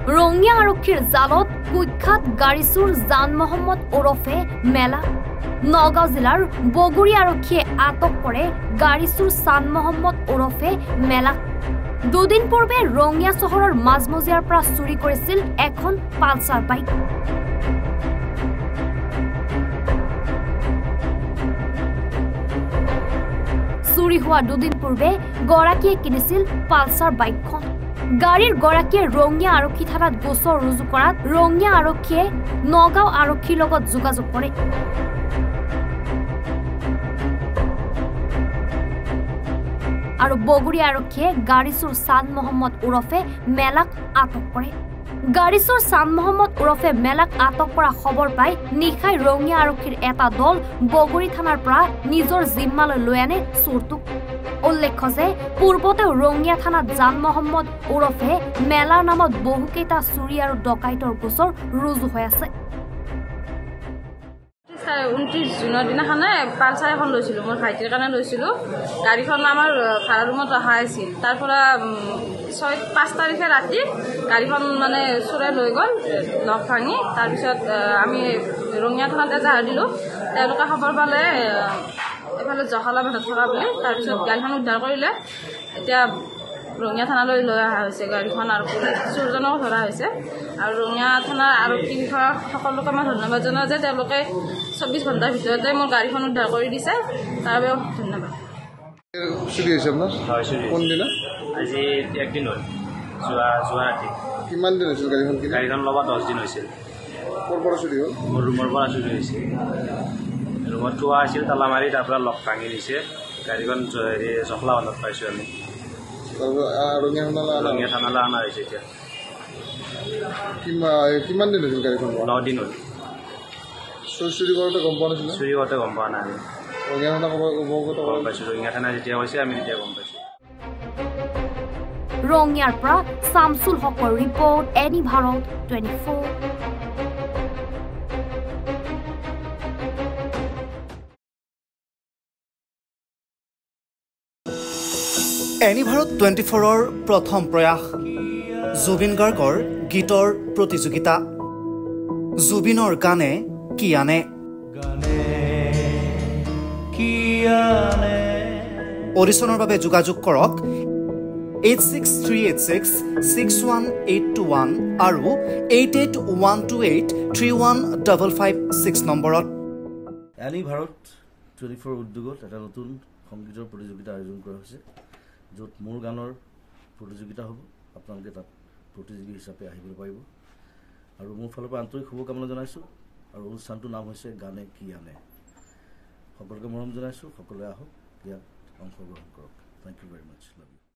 ৰঙিয়া আৰক্ষীৰ জালত কুখ্যাত গাড়ীচোৰ জান মহম্মদ ওৰফে মেলা নগাঁও জিলাৰ বগুৰি আৰক্ষীয়ে আটক কৰে গাড়ীচোৰ চান মহম্মদ ওৰফে মেলা দুদিন পূৰ্বে ৰঙিয়া চহৰৰ মাজমজিয়াৰ পৰা চুৰি কৰিছিল এখন পালচাৰ বাইক চুৰি হোৱা দুদিন পূৰ্বে গৰাকীয়ে কিনিছিল পালচাৰ বাইকখন গাড়ীৰ গৰাকীয়ে ৰঙিয়া আৰক্ষী থানাত গোচৰ ৰুজু কৰাত ৰঙিয়া আৰক্ষীয়ে নগাঁও আৰক্ষীৰ লগত যোগাযোগ কৰে আৰু বগুৰি আৰক্ষীয়ে গাড়ীচোৰ চান মহম্মদ ওৰফে মেলাক আটক কৰে গাড়ীচোৰ চান মহম্মদ ওৰফে মেলাক আটক কৰা খবৰ পাই নিশাই ৰঙিয়া আৰক্ষীৰ এটা দল বগুৰি থানাৰ পৰা নিজৰ জিম্মালৈ লৈ আনে চোৰটোক উল্লেখ্য যে পূৰ্বতে ৰঙিয়া থানাত জান মহম্মদ ওৰফে মেলাৰ নামত বহুকেইটা চুৰি আৰু ডকাইতৰ গোচৰ ৰুজু হৈ আছে 29 জুনৰ দিনাখনে পালচাৰ এখন লৈছিলো মোৰ ভাইটিৰ কাৰণে লৈছিলো গাড়ীখন আমাৰ ভাড়া ৰুমত ৰখা আছিল তাৰ পৰা 5 তাৰিখে ৰাতি গাড়ীখন মানে চুৰে লৈ গ'ল লক ভাঙি তাৰ পিছত আমি ৰঙিয়া থানাত এজাহাৰ দিলো তেওঁলোকে খবৰ পালে এফালে জখালা বান্ধত থকা বুলি তাৰ পিছত গাড়ীখন উদ্ধাৰ কৰিলে এতিয়া ৰঙিয়া থানালৈ লৈ অহা হৈছে গাড়ীখন আৰু চুৰজনক ধৰা হৈছে আৰু ৰঙিয়া থানাৰ আৰক্ষী বিষয়া সকলোকে মই ধন্যবাদ জনাওঁ যে তেওঁলোকে 24 ঘণ্টাৰ ভিতৰতে মোৰ গাড়ীখন উদ্ধাৰ কৰি দিছে তাৰ বাবে ধন্যবাদ চুৰি হৈছে আপোনাৰ কোন দিনা আজি একদিন হ'ল যোৱা ৰাতি কিমান দিন হৈছিল গাড়ীখন ল'বা 10 দিন হৈছিল ক'ৰ পৰা চুৰি হ'ল মোৰ ৰুমৰ পৰা চুৰি হৈছে ৰুমত থোৱা আছিল তালা মাৰি তাৰ পৰা লক ভাঙি নিছে গাড়ীখন জখলা বান্ধত পাইছোঁ আমি ৰঙিয়া থানালৈ অনা হৈছে এতিয়া কিমান দিন হৈছিল গাড়ীখন 9 দিন হ'ল চুৰি কৰোঁতে গম পোৱা নাছিল চুৰি কৰোঁতে গম পোৱা নাই আমি ৰঙিয়া থানা গম পাইছোঁ ৰঙিয়া থানা যেতিয়া কৈছে আমি তেতিয়া গম পাইছোঁ ৰঙিয়াৰ পৰা শামছুল হকৰ ৰিপৰ্ট এনি ভাৰত 24 এনি ভাৰত 24ৰ প্ৰথম প্ৰয়াস জুবিন গাৰ্গৰ গীতৰ প্ৰতিযোগিতা জুবিনৰ গানে কি আনে অডিশ্যনৰ বাবে যোগাযোগ কৰক 8638661821 আৰু 8812831556 নম্বৰত এনি ভাৰত 24 উদ্যোগত এটা নতুন সংগীতৰ প্ৰতিযোগিতা আয়োজন কৰা হৈছে য'ত মোৰ গানৰ প্ৰতিযোগিতা হ'ব আপোনালোকে তাত প্ৰতিযোগী হিচাপে আহিবলৈ পাৰিব আৰু মোৰ ফালৰ পৰা আন্তৰিক শুভকামনা জনাইছোঁ আৰু অনুষ্ঠানটোৰ নাম হৈছে গানে কি আনে সকলোকে মৰম জনাইছোঁ সকলোৱে আহক ইয়াত অংশগ্ৰহণ কৰক thank you very much love U